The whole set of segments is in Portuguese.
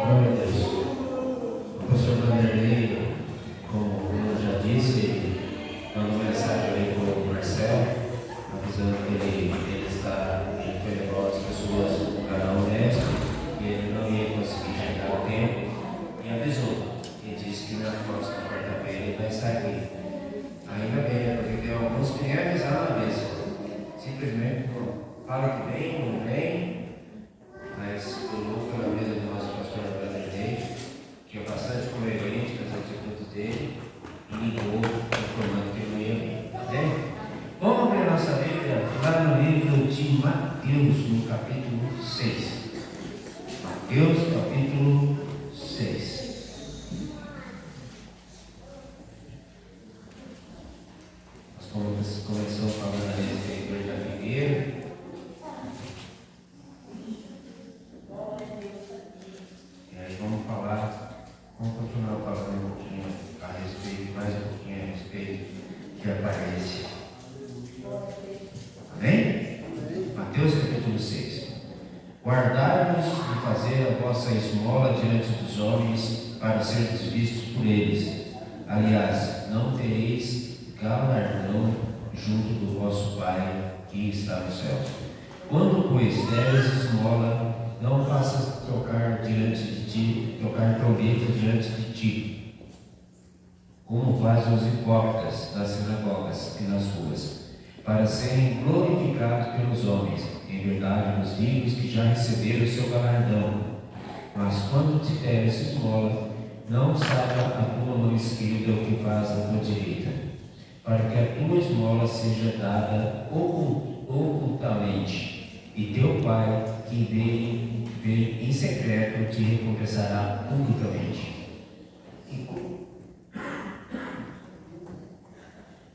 Glória a Deus. O pastor Vanderlei, como eu já disse, mandou mensagem aí para o Marcelo, avisando que ele foi levar as pessoas no canal honesto e ele não ia conseguir chegar ao tempo e avisou. Ele disse que na próxima quarta-feira ele vai estar aqui. Ainda bem, porque tem alguns que nem avisaram na mesa. Simplesmente fala que vem, não vem, mas colocou pela mesa do nosso pastor Vanderlei, que é bastante coerente com as atitudes dele, e ligou informando que não ia vir. Tá bem? Vamos abrir a nossa Bíblia lá no livro de Mateus, no capítulo 6. Mateus, capítulo 6. Nós começamos falando a respeito da figueira. E aí vamos continuar falando um pouquinho a respeito, mais um pouquinho a respeito de aparência. Amém? Mateus capítulo 6. Guardai-vos de fazer a vossa esmola diante dos homens, para seres vistos por eles. Aliás, não tereis galardão junto do vosso Pai que está nos céus. Quando, pois, deres esmola, não faças tocar trombeta diante de ti, como fazem os hipócritas nas sinagogas e nas ruas, para serem glorificados pelos homens. Em verdade vos digo que já receberam o seu galardão. Mas quando te deres esmola, não saiba a tua mão esquerda o que faz a tua direita, para que a tua esmola seja dada ocultamente, e teu Pai, que vê em secreto, te recompensará publicamente.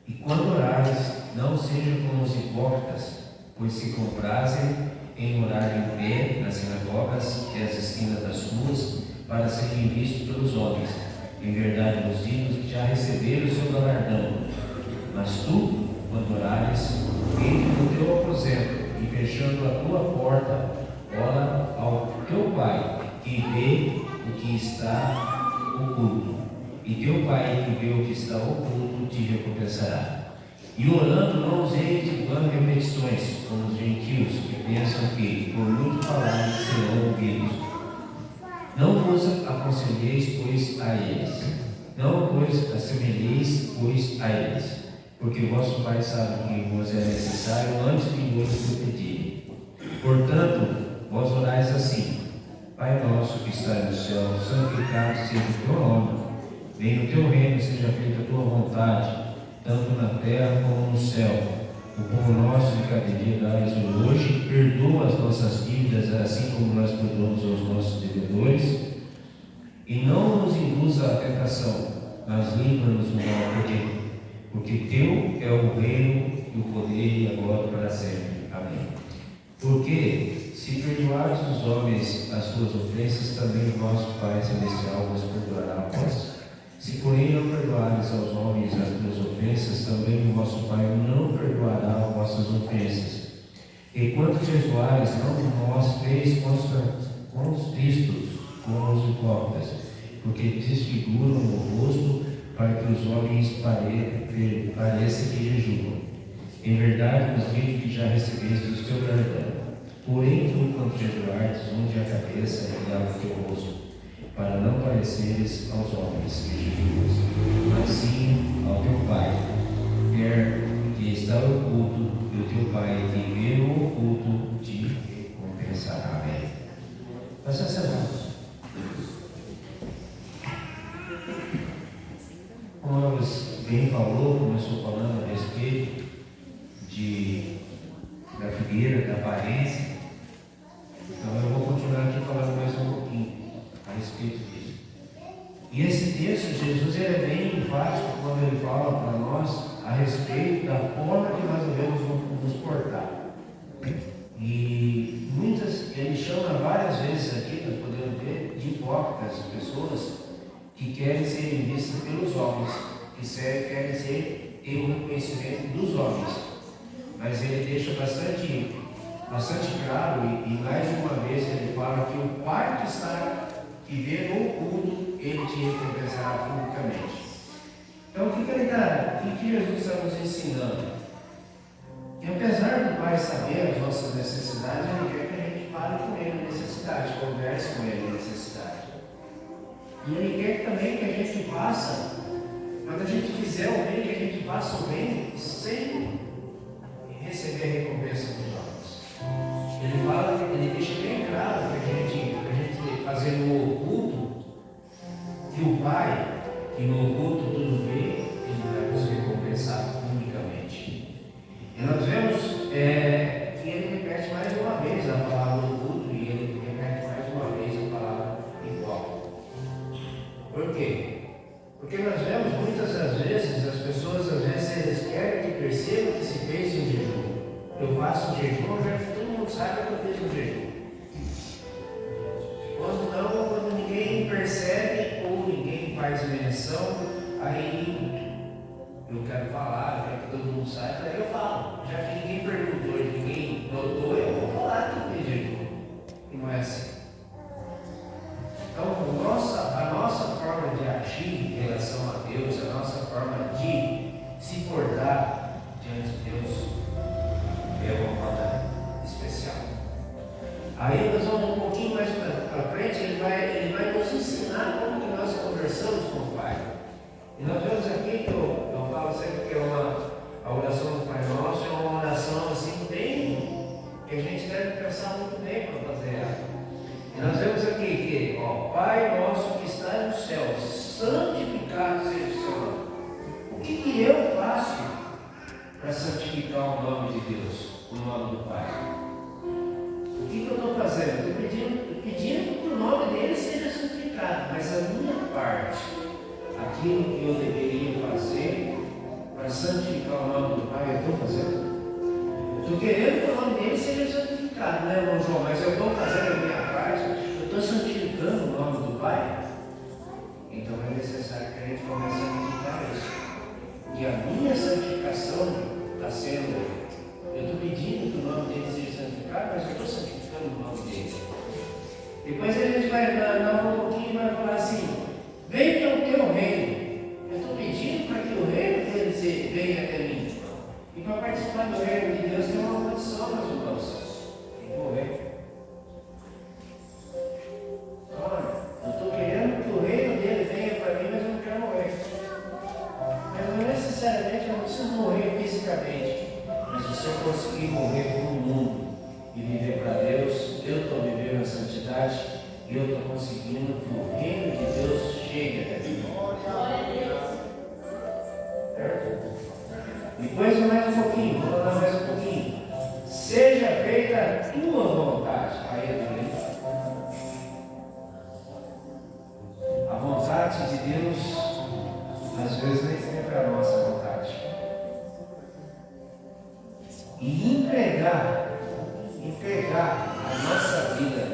E quando orares, não seja como os hipócritas, pois se comprazem em orar em pé nas sinagogas e às esquinas das ruas, para serem vistos pelos homens. Em verdade vos digo que já receberam o seu galardão. Mas tu, quando orares, entre no teu aposento e fechando a tua porta, ora ao teu Pai, que vê o que está oculto. E teu Pai, que vê o que está oculto, te recompensará. E orando, não useis de vãs repetições, como os gentios, que pensam que, por muito falar, serão ouvidos. Não vos aconselheis, pois, a eles. Não vos assemelheis, pois, a eles. Porque vosso Pai sabe que vos é necessário antes de vos o pedirem. Portanto, vós orais assim: Pai nosso que está no céu, santificado seja o teu nome. Venha o teu reino, seja feita a tua vontade, tanto na terra como no céu. O pão nosso de cada dia dai-nos hoje. Perdoa as nossas dívidas, assim como nós perdoamos aos nossos devedores. E não nos induza à tentação, mas livra-nos do mal, porque teu é o reino e o poder e a glória para sempre. Amém. Porque se perdoares os homens as suas ofensas, também o vosso Pai Celestial vos perdoará a vós. Se porém não perdoares aos homens as tuas ofensas, também o vosso Pai não perdoará as vossas ofensas. Enquanto jejuares, não vós fez constristos como os hipócritas, porque desfiguram o rosto para que os homens pareça que jejuam. Em verdade vos digo que já recebeste o seu galardão. Porém, tu, quando jejuares, unge a cabeça e lava o teu rosto, para não pareceres aos homens que jejuas, mas sim ao teu Pai, que está oculto, e o teu Pai, que vê o oculto, te recompensará. Amém. Nós encerramos. Como nós bem falou, começou falando a respeito da figueira, da aparência. Então eu vou continuar aqui falando mais um pouquinho a respeito disso. E esse texto, Jesus é bem enfático quando ele fala para nós a respeito da forma que nós devemos nos portar. E ele chama várias vezes aqui, nós podemos ver, de hipócritas, pessoas que querem ser vistas pelos homens, que querem ter o reconhecimento dos homens. Mas ele deixa bastante claro, e mais uma vez ele fala que o Pai que está e ver no culto, ele te recompensará publicamente. Então, o que Jesus está nos ensinando? Que apesar do Pai saber as nossas necessidades, Ele quer que a gente fale com Ele a necessidade, converse com Ele a necessidade. E Ele quer também que a gente faça, quando a gente fizer o bem, que a gente faça o bem sem receber a recompensa dos homens. Ele fala, ele deixa bem claro que a gente fazer no oculto, que o Pai, que no oculto tudo vê, Ele vai nos recompensar unicamente. E nós vemos que ele repete mais de uma vez a palavra do culto e ele repete mais de uma vez a palavra igual. Por quê? Porque nós vemos muitas das vezes, as pessoas às vezes eles querem que percebam que se fez um jejum. Eu faço um jejum, já que todo mundo sabe que eu fiz um jejum. Quando não, quando ninguém percebe ou ninguém faz menção, aí eu quero falar, já que todo mundo sabe, aí eu falo. Já que ninguém perguntou e ninguém notou, eu vou falar que eu fiz jejum. E não é assim. Então, a nossa forma de agir em relação a Deus, a nossa forma de se portar diante de Deus, é uma forma especial. Aí nós vamos um pouquinho mais para frente, ele vai nos ensinar como que nós conversamos com o Pai. E nós vemos aqui que eu falo sempre que a oração do Pai Nosso é uma oração assim bem, que a gente deve pensar muito bem para fazer ela. E nós vemos aqui que, Pai Nosso que está nos céus, santificado seja o seu nome. O que eu faço para santificar o nome de Deus, o nome do Pai? O que eu estou fazendo? Estou pedindo que o nome dele seja santificado, mas a minha parte, aquilo que eu deveria fazer para santificar o nome do Pai, eu estou fazendo. Eu estou querendo que o nome dele seja santificado, né, irmão João? Mas eu estou fazendo a minha parte, eu estou santificando o nome do Pai. Então é necessário que a gente comece a meditar isso. E a minha santificação está sendo, eu estou pedindo que o nome dele seja santificado, mas eu estou santificando o nome dele. Depois a gente vai dar um pouquinho e vai falar assim: venha o teu reino. Eu estou pedindo para que o reino dele venha até mim. E para participar do reino de Deus tem uma condição, meus irmãos. Tem que morrer. Olha, eu estou querendo que o reino dele venha para mim, mas eu não quero morrer. Mas não necessariamente eu não preciso morrer fisicamente. Mas se eu conseguir morrer para o mundo e viver para Deus, eu estou vivendo a santidade e eu estou conseguindo que o reino de Deus chegue até mim. Certo? Depois mais um pouquinho, vou dar mais um pouquinho. Seja feita a tua vontade. Aí eu também. A vontade de Deus, às vezes, nem sempre é a nossa vontade. E entregar a nossa vida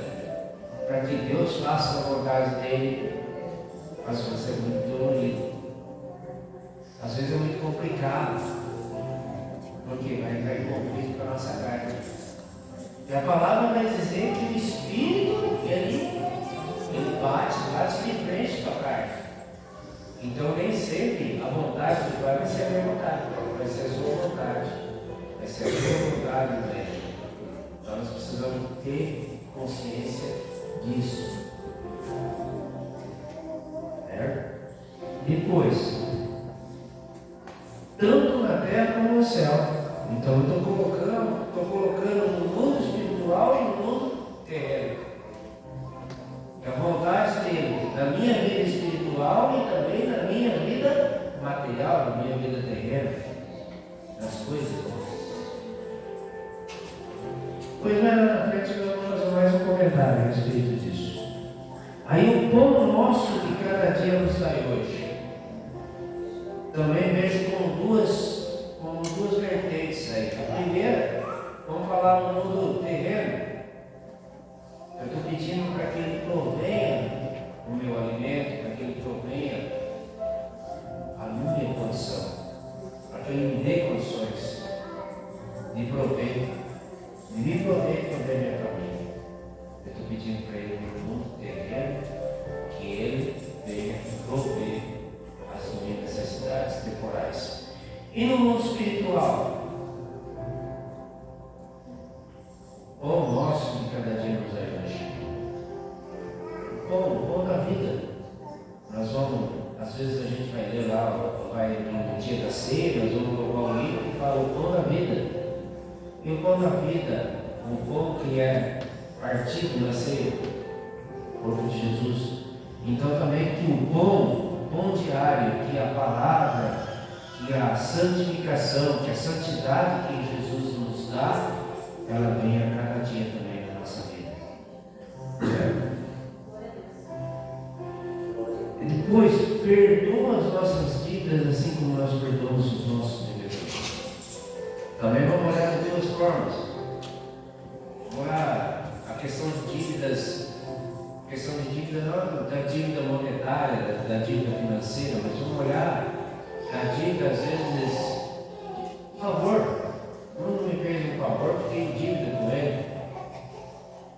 para que Deus faça a vontade dele, às vezes é muito dolorido. Às vezes é muito complicado. Porque vai entrar em conflito com a nossa carne. E a palavra vai dizer que o Espírito, ele bate de frente com a carne. Então nem sempre a vontade do Pai vai ser a minha vontade, vai ser a sua vontade, vai ser a sua vontade também. Então nós precisamos ter consciência disso. Certo? Depois, tanto na terra como no céu. Então eu estou colocando no mundo espiritual e no mundo terreno. A vontade dele na minha vida espiritual e também na minha vida material, na minha vida terrena, nas coisas. Pois mais lá na frente nós vamos fazer mais um comentário a respeito disso. Aí o pão nosso que cada dia nos dai hoje. Também vejo com duas vertentes aí. A primeira, vamos falar no mundo terreno. Eu estou pedindo para que ele provenha o meu alimento, para que ele provenha a minha condição, para que ele me dê condições de me prover e também a minha família. Eu estou pedindo para ele no mundo terreno necessidades temporais. E no mundo espiritual? O nosso de cada dia nos arranja. O pão da vida. Nós vamos, às vezes a gente vai ler lá, vai no dia das ceias, ou ao livro que fala o pão da vida. E o pão da vida, o pão que é partido na ceia, o corpo de Jesus. Então também que o pão diário, que a palavra, que a santificação, que a santidade que Jesus nos dá, ela vem a cada dia também na nossa vida. E depois, perdoa as nossas dívidas assim como nós perdoamos os nossos devedores. Também vamos olhar de duas formas. Vamos olhar a questão de dívidas, não da dívida monetária, da dívida financeira, mas vamos olhar a dívida, às vezes, por favor. Bruno me fez um favor, fiquei em dívida com ele.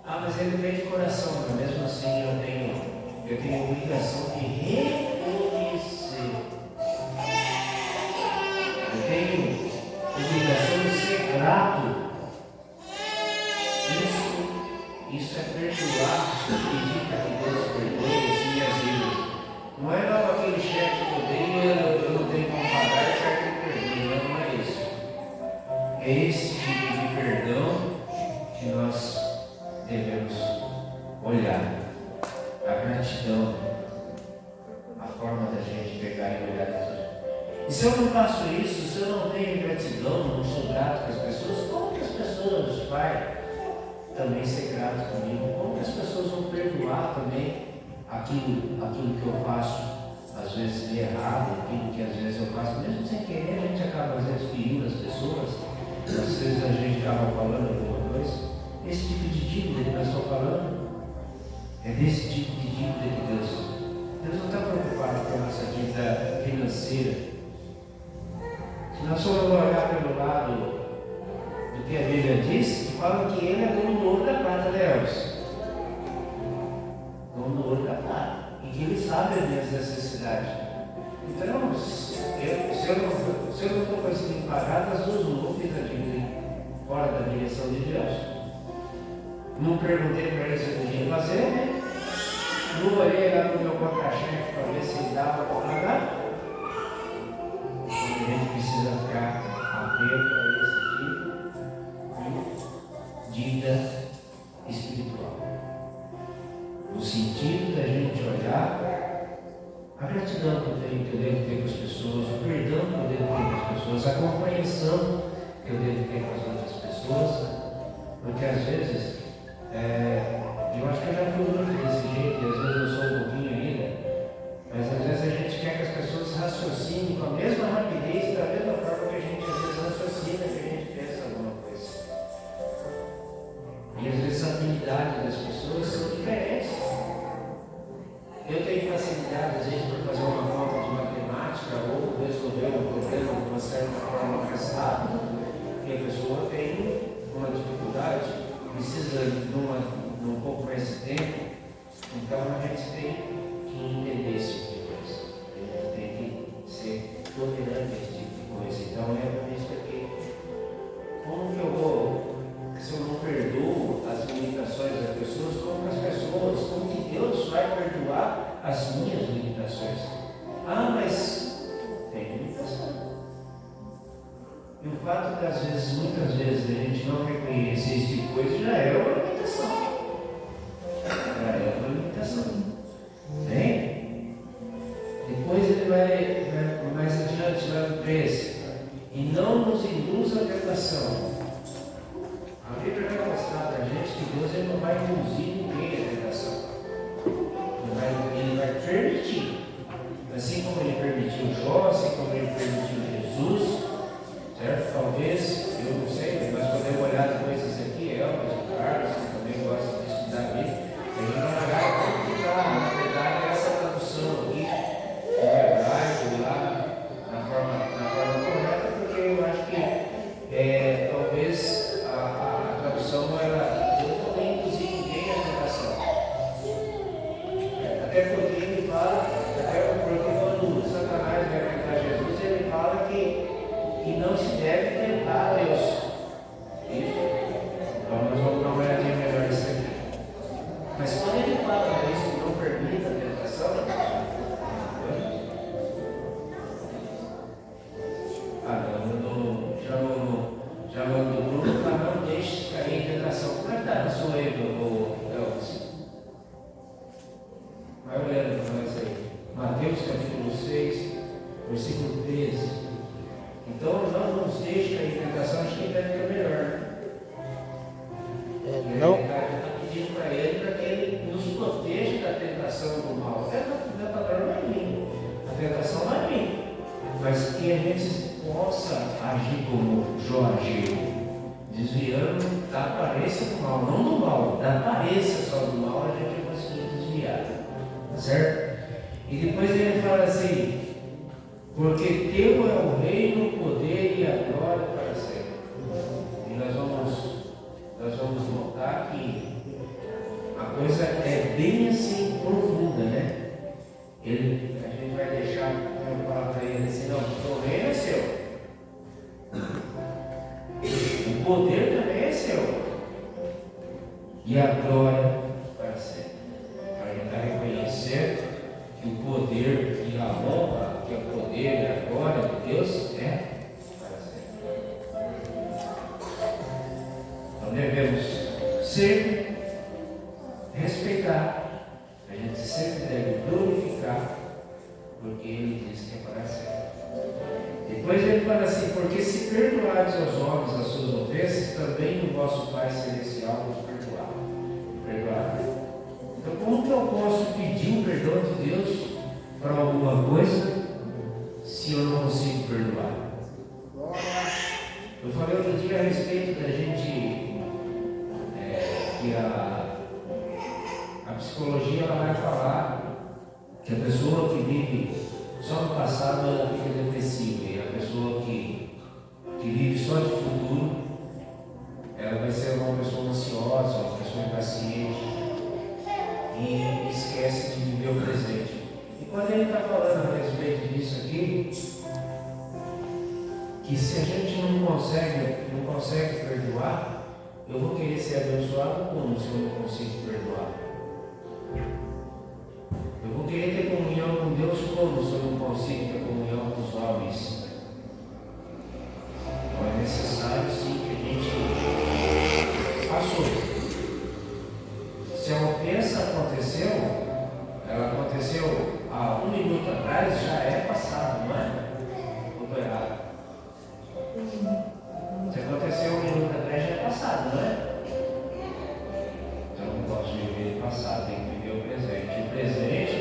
Mas ele fez de coração, mas mesmo assim eu tenho a obrigação de reconhecer. Eu tenho a obrigação de ser grato. Isso é perdoar, pedir para que Deus perdoe as minhas dívidas. Não é não aquele cheque que eu dei, eu não tenho como pagar, eu quero que perdoe. Não é isso. É esse tipo de perdão que nós devemos olhar. A gratidão, a forma da gente pegar e olhar aqui. E se eu não faço isso, se eu não tenho gratidão, não sou grato com as pessoas, como que as pessoas vão também ser grato comigo? Como que as pessoas vão perdoar também aquilo que eu faço, às vezes de errado, aquilo que às vezes eu faço, mesmo sem querer, a gente acaba às vezes ferindo as pessoas, às vezes a gente acaba falando alguma coisa. Esse tipo de dívida que nós estamos falando, é desse tipo de dívida que Deus não está preocupado com a nossa dívida financeira. Se nós formos olhar pelo lado do que a Bíblia diz, fala que Ele é dono do ouro da prata, Deus. Dono do ouro da prata. E que Ele sabe as minhas necessidades. Então, se eu não estou conseguindo pagar, das duas não vou ficar fora da direção de Deus. Não perguntei para ele se eu podia fazer, né? Não olhei lá no meu contra-cheque para ver se dava para pagar. A gente precisa ficar atento a esse tipo de dívida espiritual. No sentido da gente olhar a gratidão que eu devo ter com as pessoas, o perdão que eu devo ter com as pessoas, a compreensão que eu devo ter com as outras pessoas, porque às vezes eu acho que eu já fui muito desse jeito, e às vezes eu sou um pouquinho ainda, mas às vezes a gente quer que as pessoas raciocinem com a mesma rapidez e da mesma forma que a gente às vezes raciocina, que a gente pensa alguma coisa. E às vezes a habilidade das pessoas são diferentes. Eu tenho facilidade, às vezes, para fazer uma conta de matemática ou resolver um problema de uma certa forma mais rápida, e a pessoa tem uma dificuldade, precisa de um pouco mais de tempo. Então a gente tem que entender esse tipo de coisa. A gente tem que ser tolerante a esse tipo de coisa. Então é isso aqui. Como que eu vou, se eu não perdoo as limitações das pessoas, como que Deus vai perdoar as minhas limitações? Mas tem limitação. E o fato de, às vezes, muitas vezes, a gente não reconhecer esse tipo de coisa já é uma limitação. Já é uma limitação. Bem? Depois ele vai mais adiante, lá no 13. E não nos induz a tentação. A Bíblia vai mostrar para a gente que Deus ele não vai induzir ninguém à tentação. Ele vai permitir. Assim como ele permitiu Jó, assim como ele permitiu Jesus. Certo? Talvez, eu não sei, nós podemos olhar coisas aqui, Elmas, o Carlos, que também gosta de estudar a Bíblia, a gente vai olhar como que está, na verdade, essa tradução aqui, do hebraico, lá, na forma correta, porque eu acho que talvez não se deve tentar a Deus. Isso. Então nós vamos dar uma olhadinha melhor nisso aqui. Mas quando ele fala isso, que não permita a tentação, já mandou o Bruno para não deixe cair em tentação. Como é que está na sua aí, Elvis? Vai olhando para nós aí. Mateus capítulo 6, versículo 13. Então não nos deixe cair em tentação, acho que deve ficar melhor, né? Não. Está pedindo para ele para que ele nos proteja da tentação do mal. A tentação vai vir. A tentação vai vir. Mas que a gente possa agir como Jó agiu, desviando da aparência do mal, não do mal, da aparência só do mal, a gente conseguir desviar. Tá certo? E depois ele fala assim: porque teu é o reino, o poder e a glória para sempre. E nós vamos notar que a coisa é bem assim profunda, né? A gente vai deixar, eu falar para ele assim: não, o reino é seu. O poder também é seu. E a glória para sempre. Para a gente estar reconhecendo que o poder e a honra, que o poder e a glória de Deus é para sempre. Então devemos sempre respeitar. A gente sempre deve glorificar, porque Ele diz que é para sempre. Depois ele fala assim: porque se perdoardes aos homens as suas ofensas, também o vosso Pai Celestial vos perdoará. Então, como que eu posso pedir o perdão de Deus para alguma coisa se eu não consigo perdoar? Eu falei outro dia a respeito da gente, que a psicologia ela vai falar que a pessoa que vive só no passado ela fica depressiva, e a pessoa que vive só de futuro, ela vai ser uma pessoa ansiosa, uma pessoa impaciente e esquece de viver o presente. E quando ele está falando a respeito disso aqui, que se a gente não consegue perdoar, eu vou querer ser abençoado como se eu não consigo perdoar? Eu vou querer ter comunhão com Deus como se eu não consigo ter comunhão com os homens? Então é necessário sim que a gente passou. Se a ofensa aconteceu, ela aconteceu há 1 minuto atrás, já é passado, não é? Ou estou errado? Se aconteceu 1 minuto atrás, já é passado, não é? Então eu não posso viver o passado, tem que viver o presente. O presente,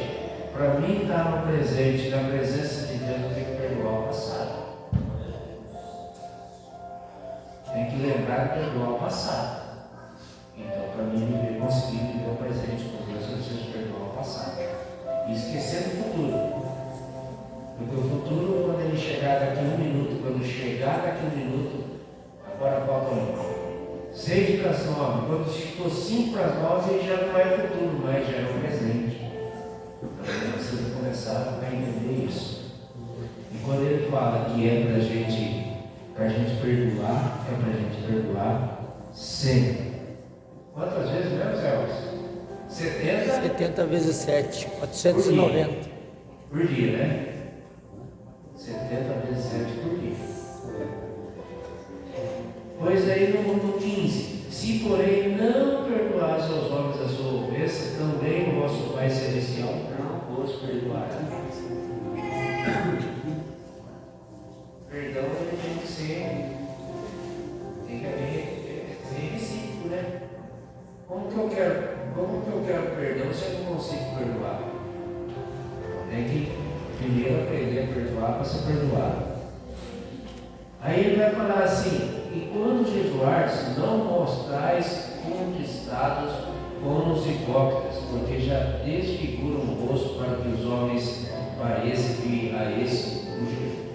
para mim, estar no presente, na presença de Deus, eu tenho que perdoar o passado. Tem que lembrar de perdoar o passado. Então, para mim, conseguir viver o presente com Deus, eu preciso perdoar o passado. E esquecer do futuro. Porque o futuro, quando ele chegar daqui 1 minuto, quando chegar daqui 1 minuto, agora faltam 6 para as 9. Quando ficou 5 para as 9, ele já não é futuro, mas já é o presente. Então, ele precisa começar a entender isso. E quando ele fala que é para a gente perdoar, é para a gente perdoar sempre. Quantas vezes mesmo, Celso? 70 vezes 7, 490. Por dia, né? 70 vezes 7 por dia. Pois aí no 15: se porém não perdoares aos homens a sua ofensa, também o vosso Pai Celestial não vos perdoará. Perdão ele tem que ser recíproco, né? Como que eu quero perdão se eu não consigo perdoar? Tem que primeiro aprender a perdoar para ser perdoado. Aí ele vai falar assim: e quando jejuares, não mostrais conquistados como os hipócritas, porque já desfiguram o rosto para que os homens pareçam que a esse o jejum.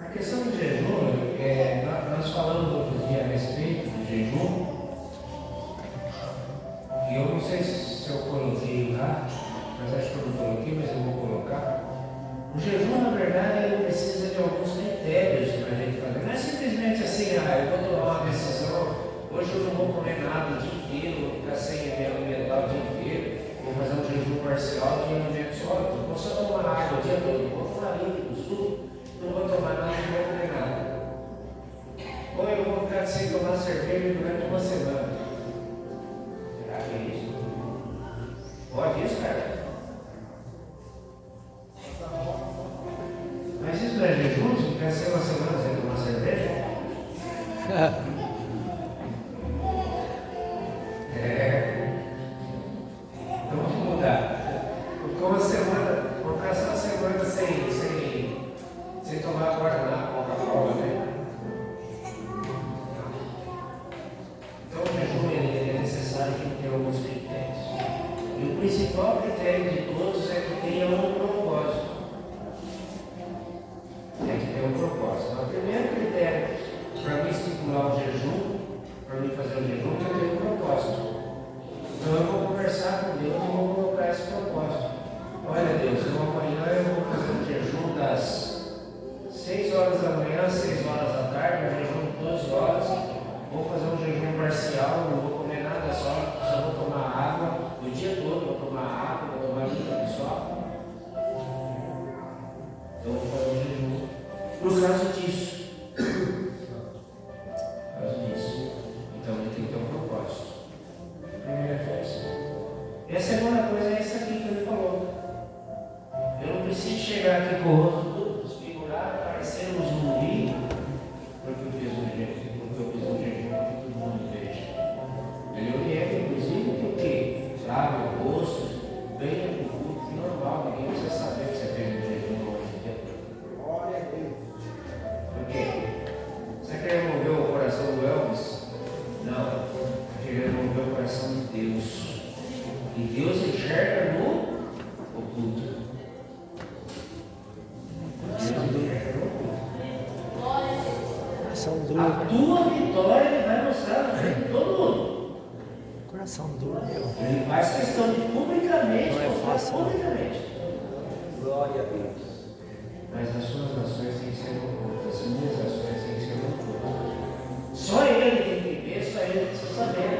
A questão do jejum, nós falamos outro dia a respeito do jejum, e eu não sei se eu coloquei lá, mas acho que eu não coloquei, mas eu vou colocar. O jejum, na verdade, ele precisa de alguns critérios para a gente fazer. Não é simplesmente assim, eu vou tomar uma decisão, hoje eu não vou comer nada o dia inteiro, vou ficar sem me alimentar o dia inteiro, vou fazer um jejum parcial de alimento sólido, vou só tomar água o dia todo, vou tomar líquidos, tudo, não vou tomar nada, não vou comer nada. Ou eu vou ficar sem tomar cerveja durante uma semana. Será que é isso? Pode isso, cara? Mas isso não é jejum? Se quer ser uma semana sem tomar cerveja? Então vamos mudar. Ficou uma semana, vou ficar só uma semana sem tomar guardanapo, Coca-Cola, né? Então o jejum é necessário que tenha alguns critérios. E o principal critério de todos é que tenha um propósito. Tem que ter um propósito. Então, o primeiro critério para mim estipular o jejum, para mim fazer o jejum, é que eu tenho um propósito. Então eu vou conversar com Deus e vou colocar esse propósito. Olha Deus, amanhã eu vou fazer um jejum das 6 horas da manhã às 6 horas da tarde, um jejum de 12 horas. Vou fazer um jejum parcial, não vou comer nada só vou tomar água o dia todo, vou tomar água, vou tomar líquido só. Então vou fazer um jejum por causa disso. Por causa disso. Então ele tem que ter um propósito. Primeira coisa. E a segunda coisa é essa aqui que ele falou. Eu não preciso chegar aqui com o rosto todo desfigurado, parecendo um zumbi, porque eu fiz um jejum, que todo mundo veja. Ele orienta, inclusive, que o quê? Lave o rosto, venha para o culto, que normal, ninguém precisa saber que você fez um jejum hoje em dia. Glória a Deus. Por quê? Você quer remover o coração do Elvis? Não. Quer remover o coração de Deus. E Deus enxerga no oculto. Deus enxerga no oculto. Coração duro. A tua vitória ele vai mostrar na frente de todo mundo. Coração duro, meu. Ele faz questão de publicamente, não é fácil, publicamente. Glória a Deus. Mas as suas ações têm que ser ocultas, as minhas ações têm que ser ocultas. Só ele tem que ver, só ele precisa saber.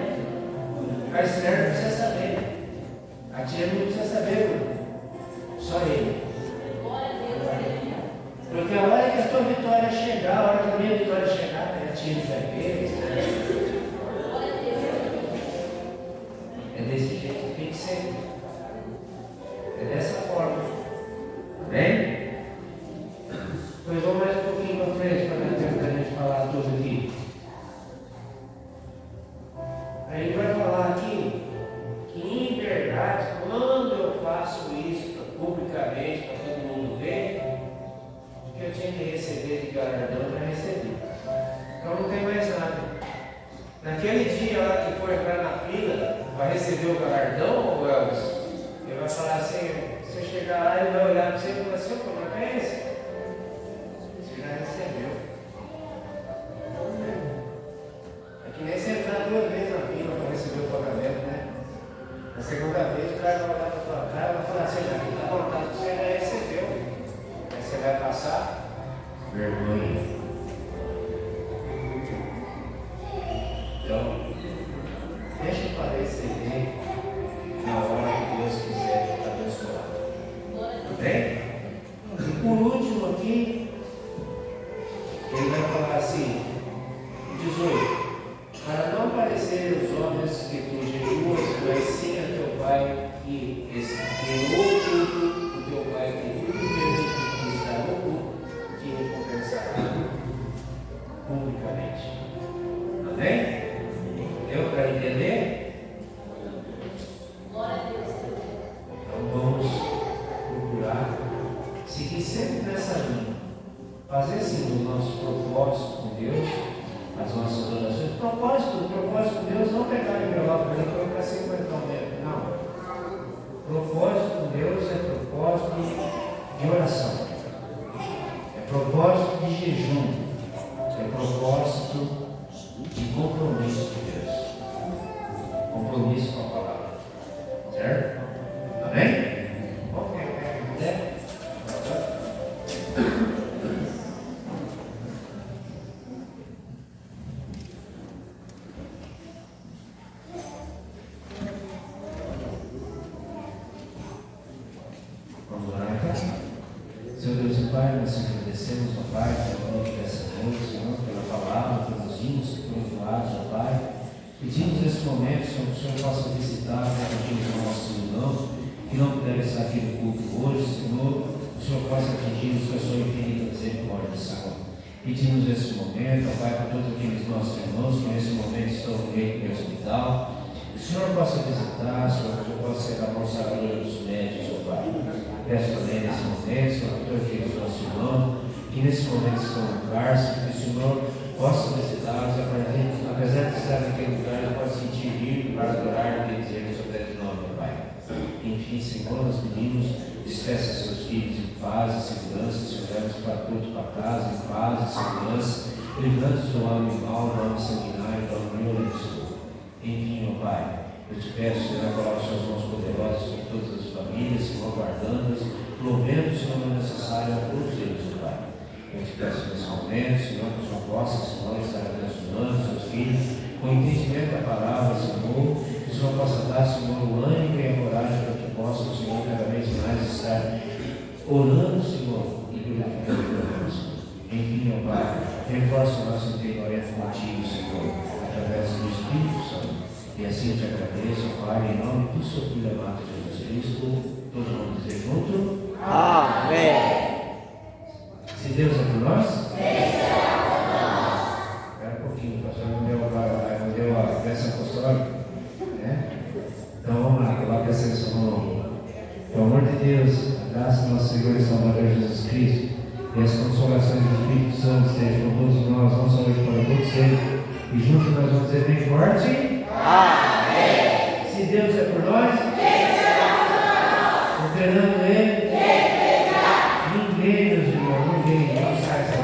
A Esther não precisa saber. A tia não precisa saber, Bruno. Só ele. Porque a hora que a tua vitória chegar, a hora que a minha vitória chegar, a tia vai ver. É desse jeito que tem que ser. É dessa forma. Bem? Pois vamos mais um pouquinho para frente para dar tempo da gente falar tudo aqui. Aí ele vai falar aqui que em verdade, quando eu faço isso publicamente para todo mundo ver, o que eu tinha que receber de galardão eu já recebi. Então não tem mais nada. Naquele dia lá que for entrar na fila para receber o galardão, o Elvis, ele vai falar assim, você chegar lá, ele vai olhar para você e falar assim, como é que é esse? Você já recebeu. É que nem você entrar 2 vezes na fila para receber o pagamento, né? Na segunda vez o cara vai olhar para a tua cara e vai falar assim, já está contando que você já recebeu. Aí você vai passar vergonha. Então, deixa para receber na hora que Deus quiser te abençoar. Tudo bem? E por último aqui, ele vai falar assim, 18. Para não parecer os homens que tu jejuas, mas sim a teu Pai que no oculto, o teu Pai que tudo vê que está no oculto, te recompensará publicamente. Amém? Deu para entender? Glória a Deus. Então vamos procurar seguir sempre nessa linha. Fazer sim o nosso propósito com Deus, as nossas orações. O propósito com Deus não pegar envelope para ele colocar 50 dentro. Não. O propósito com Deus nós te agradecemos, ó Pai, pela noite dessa noite, Senhor, pela palavra, pelos hinos que foram doados, ó Pai. Pedimos nesse momento, Senhor, que o Senhor possa visitar cada um dos nossos irmãos que não puderam estar aqui no culto hoje, Senhor, o Senhor possa atingir-nos com a sua infinita misericórdia, Senhor. Pedimos nesse momento, ó Pai, para todos aqueles nossos irmãos que nesse momento estão no leito do hospital, que o Senhor possa visitar, Senhor, que o Senhor possa ser a mão sagrada dos médicos, ó Pai. Peço também nesse momento, Senhor, para todos aqueles nossos irmãos que nesse momento estão no cárcere, que o Senhor possa visitá-los, apesar de estar naquele lugar, eles possam sentir livre para adorar e dizer o seu grande nome, ó Pai. Enfim, Senhor, nós pedimos, despeça seus filhos em paz e segurança, Senhor, leva-os para todos para casa, em paz e segurança, livrando-os do homem mau, do homem sanguinário, do homem violento. Enfim, ó Pai, eu te peço, Senhor, coloque as suas mãos poderosas sobre todas as famílias, Senhor, guardando-as, provendo, Senhor, o necessário a todos eles, ó Pai. Eu te peço nesse momento, Senhor, que o Senhor possa, Senhor, estar abençoando seus filhos, com entendimento da palavra, Senhor, que o Senhor possa dar, Senhor, o ânimo e a coragem para que possa, Senhor, cada vez mais estar orando, Senhor, e glorificando a Deus. Enfim, ó Pai, reforça o nosso entendimento contigo, Senhor, através do Espírito Santo. E assim eu te agradeço, ó Pai, em nome do seu Filho amado Jesus Cristo, todo mundo dizer junto. Amém. Se Deus é por nós, espera um pouquinho, o pastor não deu a peça apostólica, né? Então vamos lá, coloque essa em sua mão. Pelo amor de Deus, a graça do nosso Senhor e Salvador Jesus Cristo e as consolações do Espírito Santo estejam com todos nós, não só hoje para todos sempre. E juntos nós vamos dizer bem forte: Amém. Se Deus é por nós, operando Ele, ninguém, meus irmãos, ninguém, não sai essa